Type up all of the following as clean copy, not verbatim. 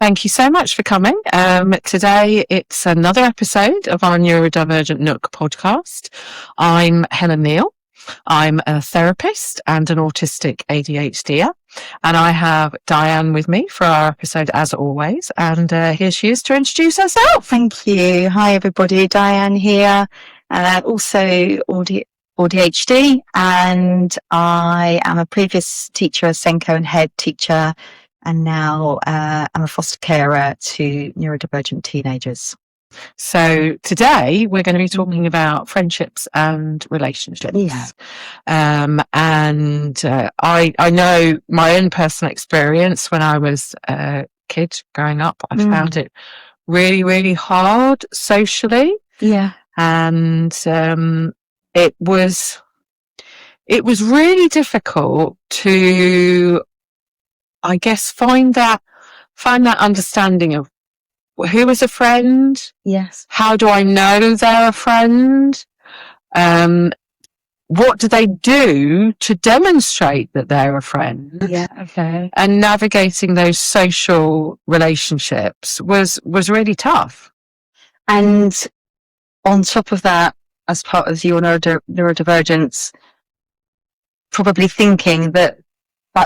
Thank you so much for coming. Today it's another episode of our Neurodivergent Nook podcast. I'm Helen Neal. I'm a therapist and an autistic ADHDer, and I have Diane with me for our episode as always. And here she is to introduce herself. Thank you. Hi everybody, Diane here. Also ADHD, and I am a previous teacher, a Senko and head teacher, and now I'm a foster carer to neurodivergent teenagers. So today we're going to be talking about friendships and relationships. Yeah. I know my own personal experience when I was a kid growing up. I found it really, really hard socially. Yeah. And it was really difficult to, I guess, find that understanding of who is a friend. Yes. How do I know they're a friend? What do they do to demonstrate that they're a friend? Yeah. Okay. And navigating those social relationships was really tough. And on top of that, as part of your neurodivergence, probably thinking that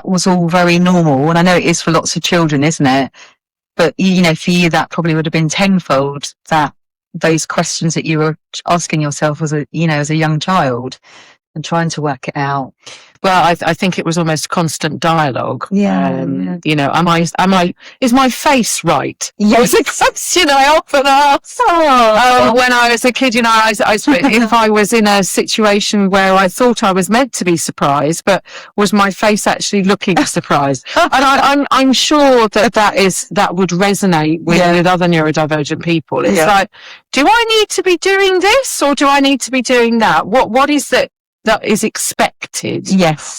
was all very normal. And I know it is for lots of children, isn't it? But, you know, for you, that probably would have been tenfold, that those questions that you were asking yourself as a young child and trying to work it out. Well, I think it was almost constant dialogue. Yeah. You know, is my face right? Yes. It was a question I often asked. When I was a kid, you know, if I was in a situation where I thought I was meant to be surprised, but was my face actually looking surprised? And I'm sure that would resonate with other neurodivergent people. It's like, do I need to be doing this or do I need to be doing that? What is it that is expected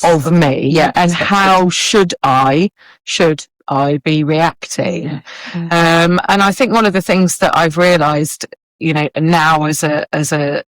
of me, and how should I be reacting? And I think one of the things that I've realised, you know, now as a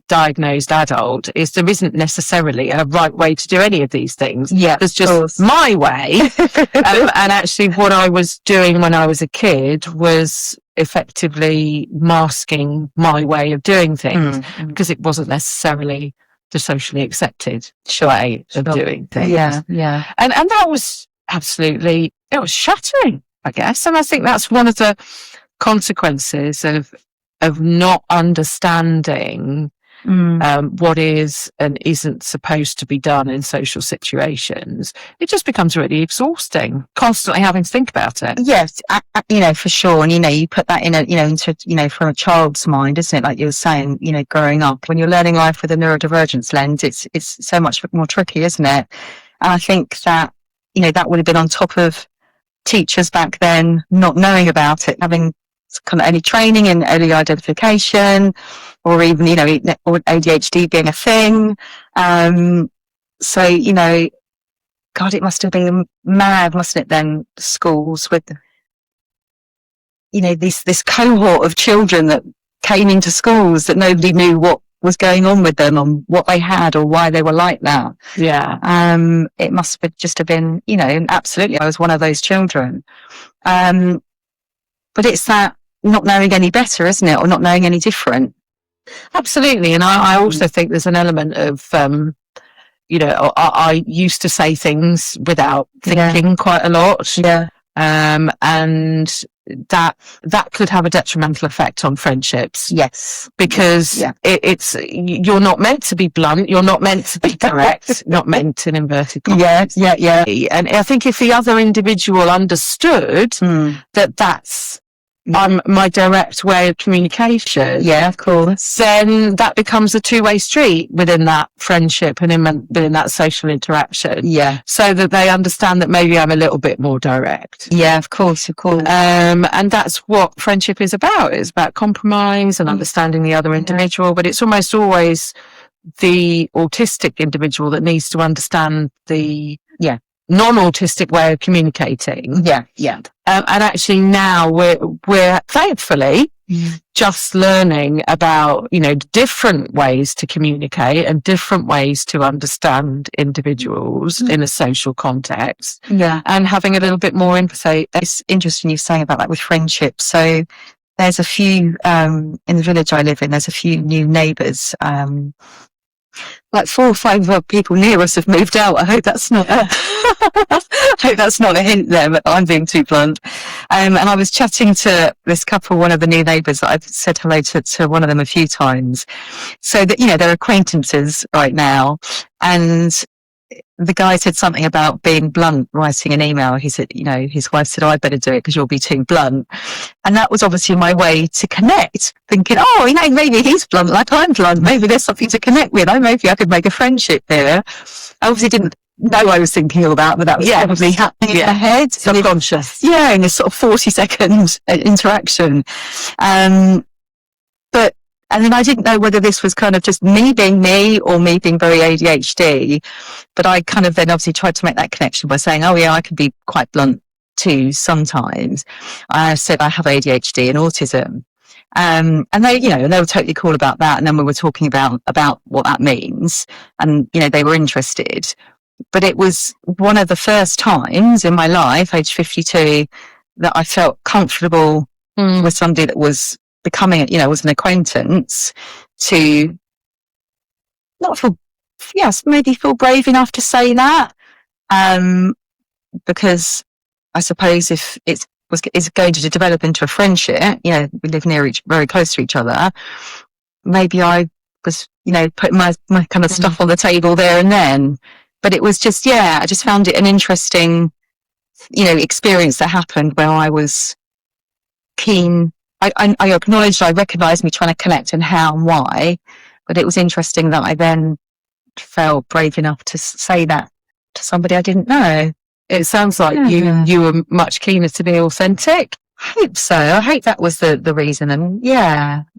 diagnosed adult, is there isn't necessarily a right way to do any of these things. Yeah, there's just my way. And actually, what I was doing when I was a kid was effectively masking my way of doing things because it wasn't necessarily the socially accepted way of doing things. Yeah. And that was absolutely, it was shattering, I guess. And I think that's one of the consequences of not understanding what is and isn't supposed to be done in social situations. It just becomes really exhausting, constantly having to think about it. Yes, you know, for sure. And, you know, you put that into from a child's mind, isn't it? Like you were saying, you know, growing up, when you're learning life with a neurodivergence lens, it's so much more tricky, isn't it? And I think that, you know, that would have been on top of teachers back then not knowing about it, having kind of any training in early identification, or even, you know, or ADHD being a thing. So, you know, God, it must have been mad, mustn't it, then, schools with, you know, this cohort of children that came into schools that nobody knew what was going on with them and what they had or why they were like that. Yeah. It must have just have been, you know, absolutely, I was one of those children. But it's that not knowing any better, isn't it? Or not knowing any different. Absolutely. And I also think there's an element of, you know, I used to say things without thinking quite a lot. Yeah. And that could have a detrimental effect on friendships. Yes. Because it's, you're not meant to be blunt. You're not meant to be correct. Not meant in inverted commas. Yeah. And I think if the other individual understood that that's my direct way of communication. Yeah, of course. Then that becomes a two-way street within that friendship and within that social interaction. Yeah. So that they understand that maybe I'm a little bit more direct. Yeah, of course. And that's what friendship is about. It's about compromise and understanding the other individual, but it's almost always the autistic individual that needs to understand the non-autistic way of communicating. Yeah. And actually now we're thankfully just learning about, different ways to communicate and different ways to understand individuals in a social context. Yeah. And having a little bit more empathy. It's interesting you saying about that with friendships. So there's a few, in the village I live in, there's a few new neighbours, like 4 or 5 people near us have moved out. I hope that's not I hope that's not a hint there, but I'm being too blunt. And I was chatting to this couple, one of the new neighbours. I've said hello to one of them a few times. So that, they're acquaintances right now. And the guy said something about being blunt, writing an email. He said, his wife said, I better do it because you'll be too blunt. And that was obviously my way to connect, thinking, maybe he's blunt like I'm blunt. Maybe there's something to connect with. Maybe I could make a friendship here. I obviously didn't know I was thinking all that, but that was probably happening in my head. Subconscious. In this sort of 40-second interaction. And then I didn't know whether this was kind of just me being me or me being very ADHD. But I kind of then obviously tried to make that connection by saying, I can be quite blunt too sometimes. I said I have ADHD and autism. And they, and they were totally cool about that. And then we were talking about what that means. And, they were interested. But it was one of the first times in my life, age 52, that I felt comfortable with somebody that was becoming, was an acquaintance, to not feel, maybe feel brave enough to say that. Because I suppose if it's going to develop into a friendship, we live very close to each other, maybe I was, putting my kind of stuff on the table there and then. But it was just, I just found it an interesting, experience that happened where I was keen. I acknowledged, I recognised me trying to connect and how and why, but it was interesting that I then felt brave enough to say that to somebody I didn't know. It sounds like you were much keener to be authentic. I hope so. I hope that was the reason. And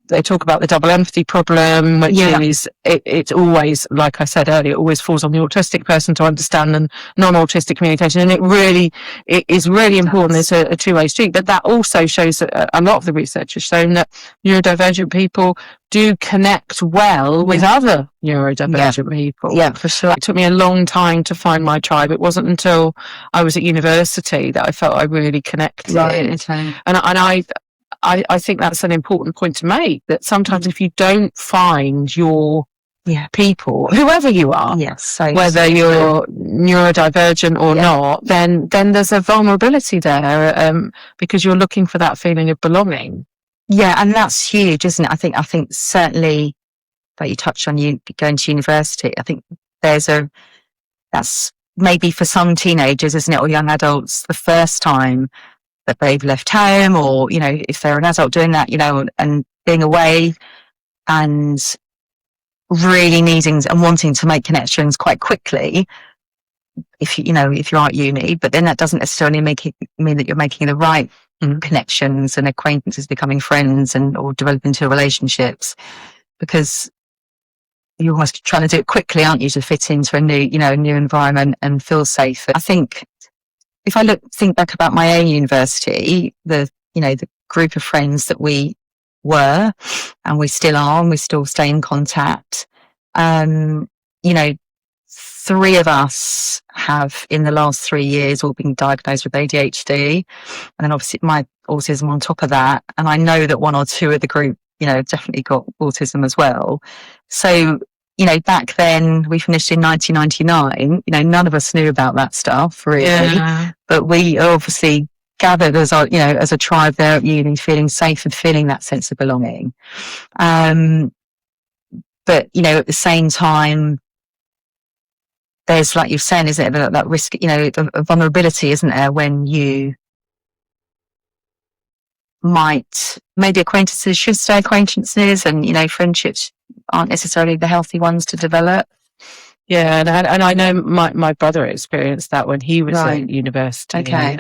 they talk about the double empathy problem, which is, it's always, like I said earlier, it always falls on the autistic person to understand and non-autistic communication. And it is really important. It's a two-way street. But that also shows that a lot of the research has shown that neurodivergent people do connect well with other neurodivergent people. Yeah, for sure. It took me a long time to find my tribe. It wasn't until I was at university that I felt I really connected. Right, okay. And I think that's an important point to make, that sometimes if you don't find your people, whoever you are, whether you're neurodivergent or not, then there's a vulnerability there, because you're looking for that feeling of belonging. Yeah, and that's huge, isn't it? I think certainly that you touched on you going to university. I think that's maybe for some teenagers, isn't it, or young adults, the first time that they've left home, or, if they're an adult doing that, and being away and really needing and wanting to make connections quite quickly, if you're at uni, but then that doesn't necessarily mean that you're making the right connections and acquaintances, becoming friends or developing into relationships, because you're almost trying to do it quickly, aren't you, to fit into a new environment and feel safe. I think if I think back about my own university, the group of friends that we were, and we still are, and we still stay in contact, 3 of us have in the last 3 years all been diagnosed with ADHD, and then obviously my autism on top of that. And I know that 1 or 2 of the group, definitely got autism as well. So, back then we finished in 1999, none of us knew about that stuff really, but we obviously gathered as a tribe there at uni, feeling safe and feeling that sense of belonging. But, at the same time, there's, like you're saying, isn't it, that risk, a vulnerability, isn't there, when you maybe acquaintances should stay acquaintances, and, friendships aren't necessarily the healthy ones to develop. Yeah, and I know my brother experienced that when he was at university. Okay.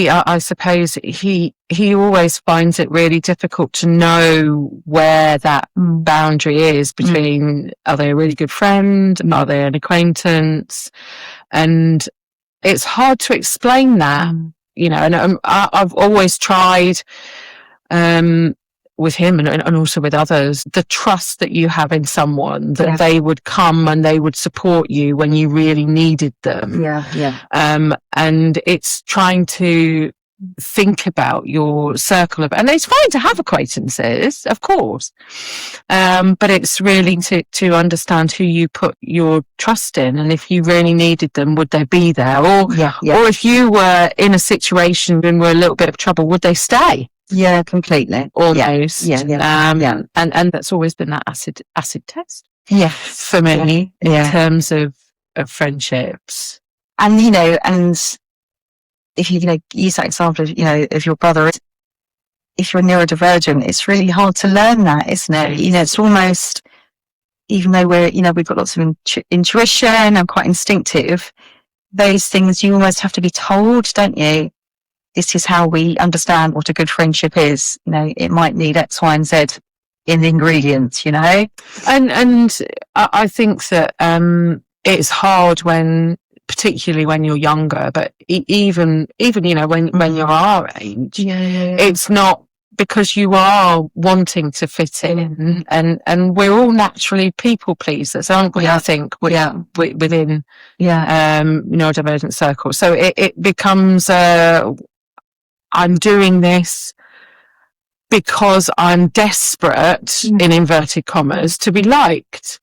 I suppose he always finds it really difficult to know where that boundary is between, are they a really good friend? Are they an acquaintance? And it's hard to explain that and I've always tried, with him and also with others, the trust that you have in someone, that they would come and they would support you when you really needed them. And it's trying to think about your circle of, and it's fine to have acquaintances, of course, but it's really to understand who you put your trust in, and if you really needed them, would they be there, or if you were in a situation and were a little bit of trouble, would they stay? Yeah, completely. Almost. And that's always been that acid test. For me, in terms of friendships. And and if you use that example of of your brother, if you're neurodivergent, it's really hard to learn that, isn't it? It's almost, even though we've got lots of intuition and quite instinctive, those things you almost have to be told, don't you? This is how we understand what a good friendship is. It might need X, Y, and Z in the ingredients, And I think that it's hard particularly when you're younger, but even when you're our age, it's not, because you are wanting to fit in, and we're all naturally people pleasers, aren't we? I think within neurodivergent circles. So it becomes I'm doing this because I'm desperate, in inverted commas, to be liked.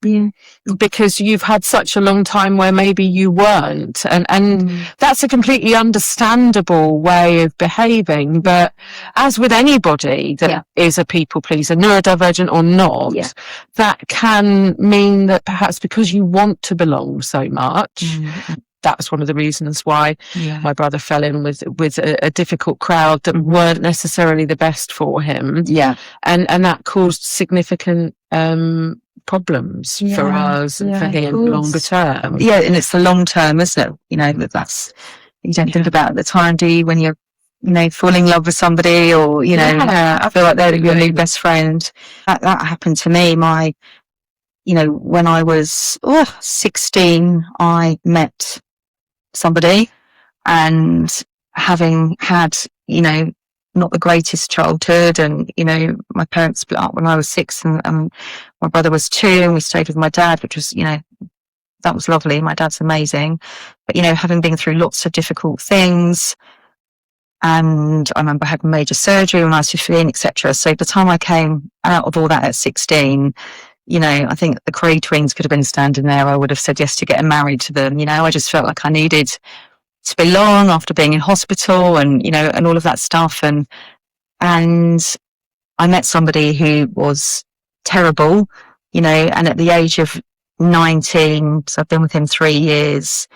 Because you've had such a long time where maybe you weren't. And that's a completely understandable way of behaving. But as with anybody that is a people pleaser, neurodivergent or not, that can mean that perhaps because you want to belong so much, that's one of the reasons why my brother fell in with a difficult crowd that weren't necessarily the best for him. And that caused significant problems for us and for him longer term. And it's the long term, isn't it? That's, you don't think about it at the time, do you, when you're falling in love with somebody, or I feel like they're your new best friend. That happened to me. When I was 16, I met somebody, and having had not the greatest childhood, and my parents split up when I was 6, and my brother was 2, and we stayed with my dad, which was that was lovely. My dad's amazing, but having been through lots of difficult things, and I remember I had major surgery when I was 15, etc. So by the time I came out of all that at 16, I think the Cree twins could have been standing there. I would have said yes to getting married to them. I just felt like I needed to belong after being in hospital, and and all of that stuff. And I met somebody who was terrible, and at the age of 19, so I've been with him 3 years,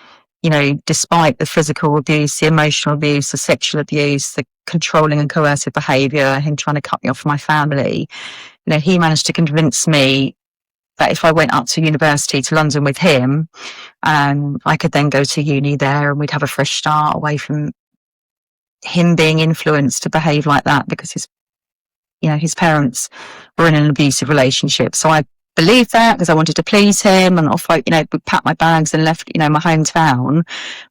despite the physical abuse, the emotional abuse, the sexual abuse, the controlling and coercive behaviour, him trying to cut me off from my family, he managed to convince me that if I went up to university to London with him, I could then go to uni there, and we'd have a fresh start away from him being influenced to behave like that, because his parents were in an abusive relationship. So I believed that because I wanted to please him, and off I, packed my bags and left, my hometown.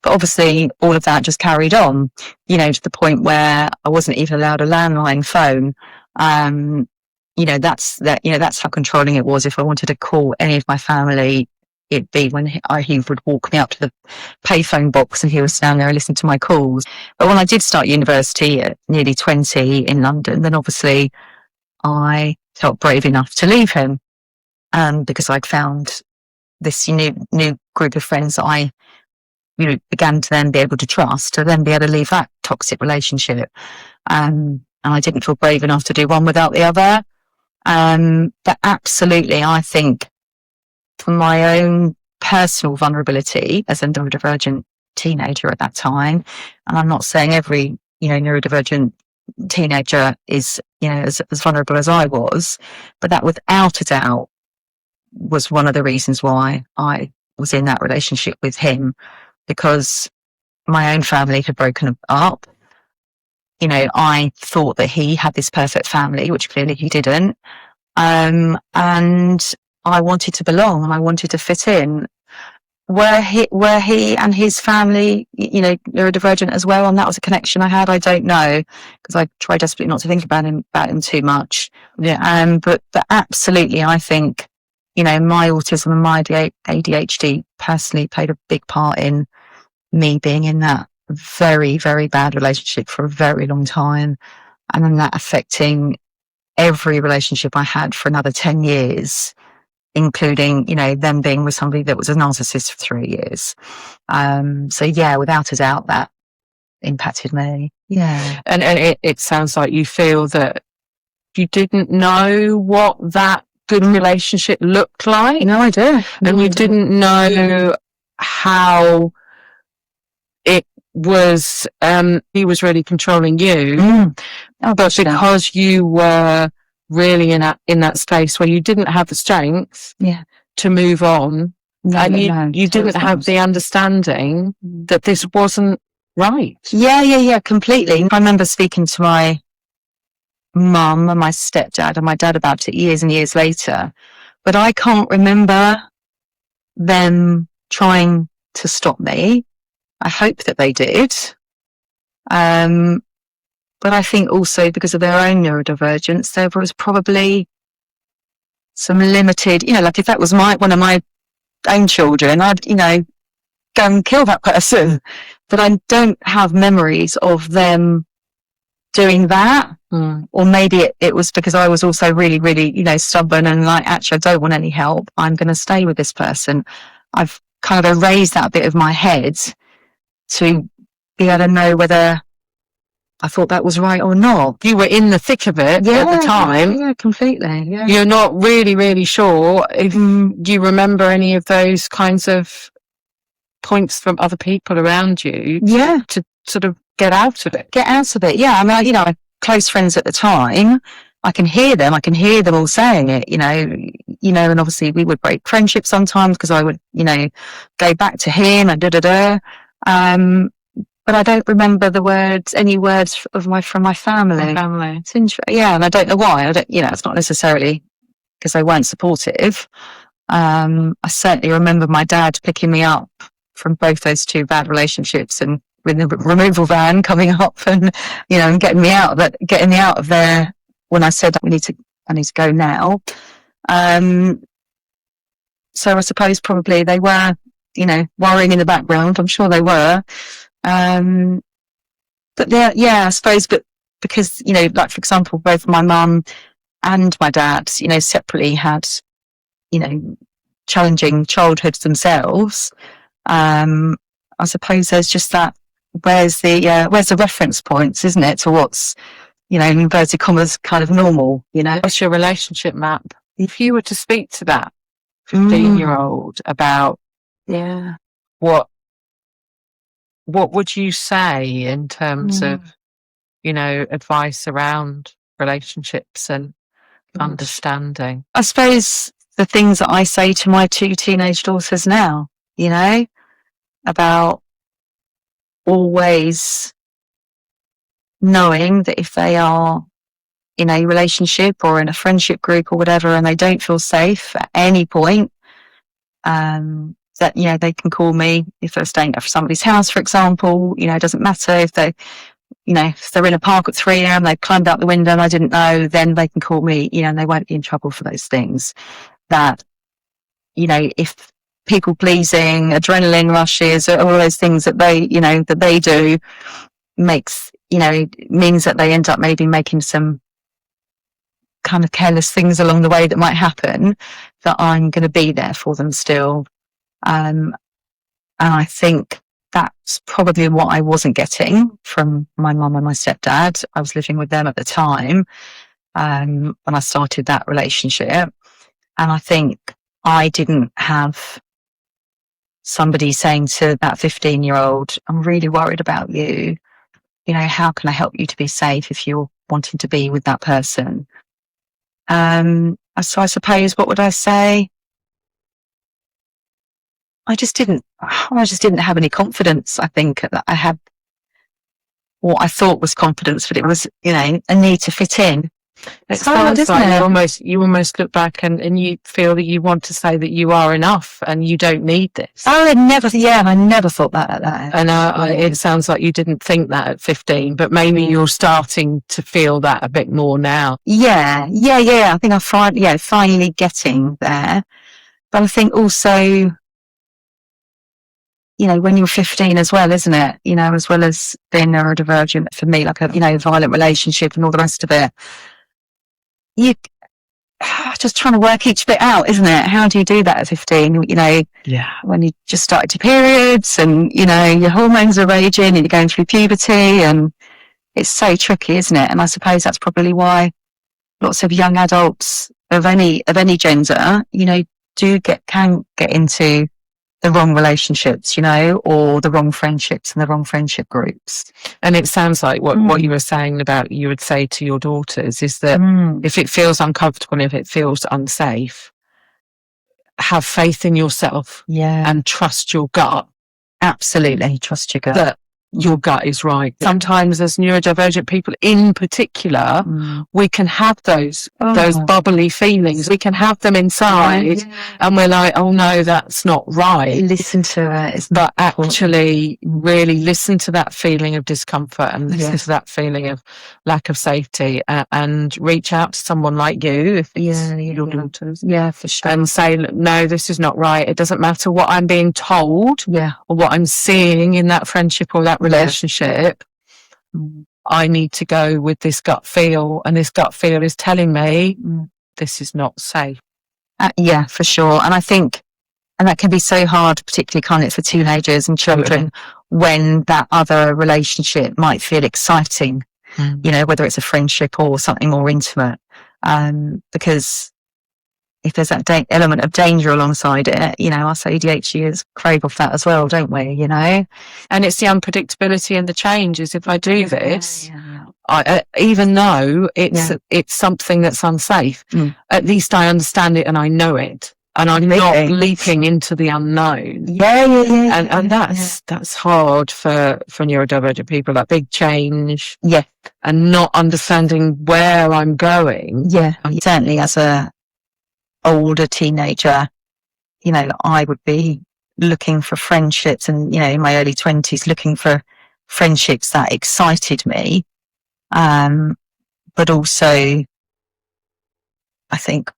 But obviously all of that just carried on, to the point where I wasn't even allowed a landline phone. That's how controlling it was. If I wanted to call any of my family, it'd be when he would walk me up to the payphone box, and he was down there and listening to my calls. But when I did start university at nearly 20 in London, then obviously I felt brave enough to leave him, because I'd found this new group of friends that I began to then be able to trust, to then be able to leave that toxic relationship. And I didn't feel brave enough to do one without the other. But absolutely, I think for my own personal vulnerability as a neurodivergent teenager at that time, and I'm not saying every, neurodivergent teenager is, as vulnerable as I was, but that without a doubt was one of the reasons why I was in that relationship with him, because my own family had broken up. I thought that he had this perfect family, which clearly he didn't. And I wanted to belong, and I wanted to fit in. were he and his family, neurodivergent as well? And that was a connection I had. I don't know, because I try desperately not to think about him too much. Yeah. But absolutely, I think, my autism and my ADHD personally played a big part in me being in that very, very bad relationship for a very long time. And then that affecting every relationship I had for another 10 years, including, them being with somebody that was a narcissist for 3 years. So yeah, without a doubt, that impacted me. Yeah. And it sounds like you feel that you didn't know what that good relationship looked like. No idea. And you didn't know how it was, he was really controlling you. But because you were really in that space where you didn't have the strength to move on, and you didn't have the understanding that this wasn't right. Yeah, completely. I remember speaking to my mum and my stepdad and my dad about it years and years later, but I can't remember them trying to stop me. I hope that they did. But I think also because of their own neurodivergence, there was probably some limited, like if that was one of my own children, I'd, go and kill that person. But I don't have memories of them doing that. Or maybe it was because I was also really, really, stubborn and like, actually, I don't want any help. I'm going to stay with this person. I've kind of erased that bit of my head to be able to know whether I thought that was right or not. You were in the thick of it at the time. Yeah, completely. Yeah. You're not really, really sure if you remember any of those kinds of points from other people around you. Yeah. To sort of get out of it. Yeah. I mean, my close friends at the time, I can hear them all saying it, and obviously we would break friendships sometimes because I would, go back to him and but I don't remember any words from my family. It's interesting. Yeah, and I don't know why. It's not necessarily because they weren't supportive. I certainly remember my dad picking me up from both those two bad relationships and with the removal van coming up and, and getting me out of there when I said I need to go now. So I suppose probably they were, worrying in the background. I'm sure they were. But I suppose, but because, like for example, both my mum and my dad, separately had, challenging childhoods themselves. I suppose there's just that, where's the reference points, isn't it, to what's, in inverted commas, kind of normal, What's your relationship map? If you were to speak to that 15-year-old about what would you say in terms of, advice around relationships and understanding? I suppose the things that I say to my 2 teenage daughters now, about always knowing that if they are in a relationship or in a friendship group or whatever and they don't feel safe at any point, that, they can call me if they're staying at somebody's house, for example. It doesn't matter if if they're in a park at 3 a.m, they've climbed out the window and I didn't know, then they can call me, and they won't be in trouble for those things. That, if people pleasing, adrenaline rushes, all those things that they, that they do makes, means that they end up maybe making some kind of careless things along the way that might happen, that I'm going to be there for them still. And I think that's probably what I wasn't getting from my mum and my stepdad. I was living with them at the time when I started that relationship. And I think I didn't have somebody saying to that 15-year-old, I'm really worried about you. How can I help you to be safe if you're wanting to be with that person? So I suppose, what would I say? I just didn't have any confidence. I think that I had what I thought was confidence, but it was, a need to fit in. It hard, sounds isn't like it? you almost look back and you feel that you want to say that you are enough and you don't need this. Oh, I never thought that at that age. And it sounds like you didn't think that at 15, but maybe you're starting to feel that a bit more now. Yeah. I think I'm finally getting there. But I think also, when you're 15 as well, isn't it? As well as being neurodivergent for me, like a, violent relationship and all the rest of it. You just trying to work each bit out, isn't it? How do you do that at 15? When you just started your periods and, your hormones are raging and you're going through puberty, and it's so tricky, isn't it? And I suppose that's probably why lots of young adults of any gender, can get into the wrong relationships, or the wrong friendships and the wrong friendship groups. And it sounds like what you were saying about you would say to your daughters is that if it feels uncomfortable, if it feels unsafe, have faith in yourself and trust your gut. Absolutely, trust your gut. That your gut is right. Sometimes as neurodivergent people in particular, we can have those bubbly feelings. We can have them inside and we're like, oh no, that's not right. Listen to it. But actually really listen to that feeling of discomfort and listen to that feeling of lack of safety and reach out to someone like you, if it's your daughters. Yeah, for sure. And say, no, this is not right. It doesn't matter what I'm being told or what I'm seeing in that friendship or that relationship. I need to go with this gut feel, and this gut feel is telling me this is not safe. Yeah, for sure. And I think, and that can be so hard, particularly kind of for teenagers and children, when that other relationship might feel exciting, whether it's a friendship or something more intimate. Because if there's that element of danger alongside it, us ADHDers crave off that as well, don't we? And it's the unpredictability and the changes. If I do this, even though it's something that's unsafe, at least I understand it and I know it, and I'm not leaping into the unknown. And that's hard for neurodivergent people. That big change, and not understanding where I'm going. Certainly as a older teenager, I would be looking for friendships, and in my early 20s looking for friendships that excited me, but also I think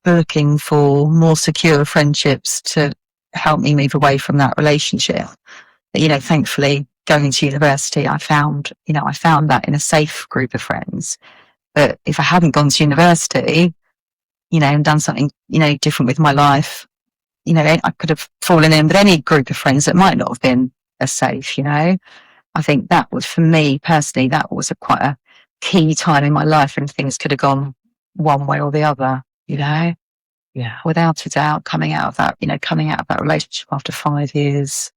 looking for more secure friendships to help me move away from that relationship. But, thankfully going to university, I found that in a safe group of friends. But if I hadn't gone to university, and done something, different with my life, I could have fallen in with any group of friends that might not have been as safe, I think that was, for me personally, that was quite a key time in my life when things could have gone one way or the other, without a doubt, coming out of that relationship after 5 years.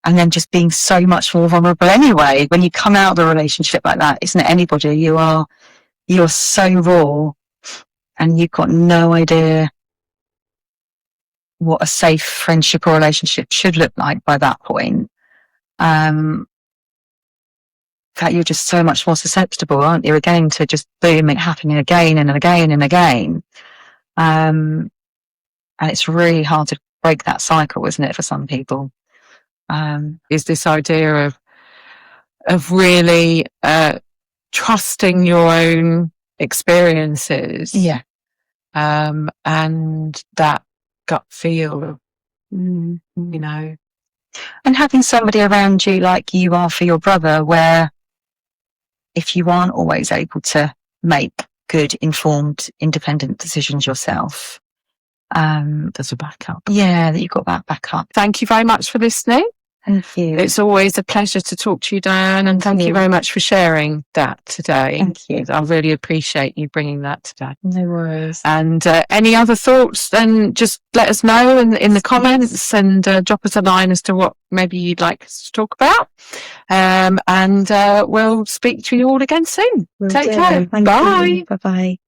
And then just being so much more vulnerable anyway. When you come out of a relationship like that, isn't it anybody? You're so raw. And you've got no idea what a safe friendship or relationship should look like by that point. That you're just so much more susceptible, aren't you? Again, to just boom, it happening again and again and again. And it's really hard to break that cycle, isn't it, for some people? Is this idea of really trusting your own experiences, and that gut feel of, and having somebody around you like you are for your brother, where if you aren't always able to make good, informed, independent decisions yourself, there's a backup. That you've got that backup. Thank you very much for listening. Thank you. It's always a pleasure to talk to you, Diane, and thank you very much for sharing that today. Thank you. I really appreciate you bringing that today. No worries. And any other thoughts, then just let us know in the comments, and drop us a line as to what maybe you'd like us to talk about. And we'll speak to you all again soon. Take care. Bye. Bye. Bye-bye.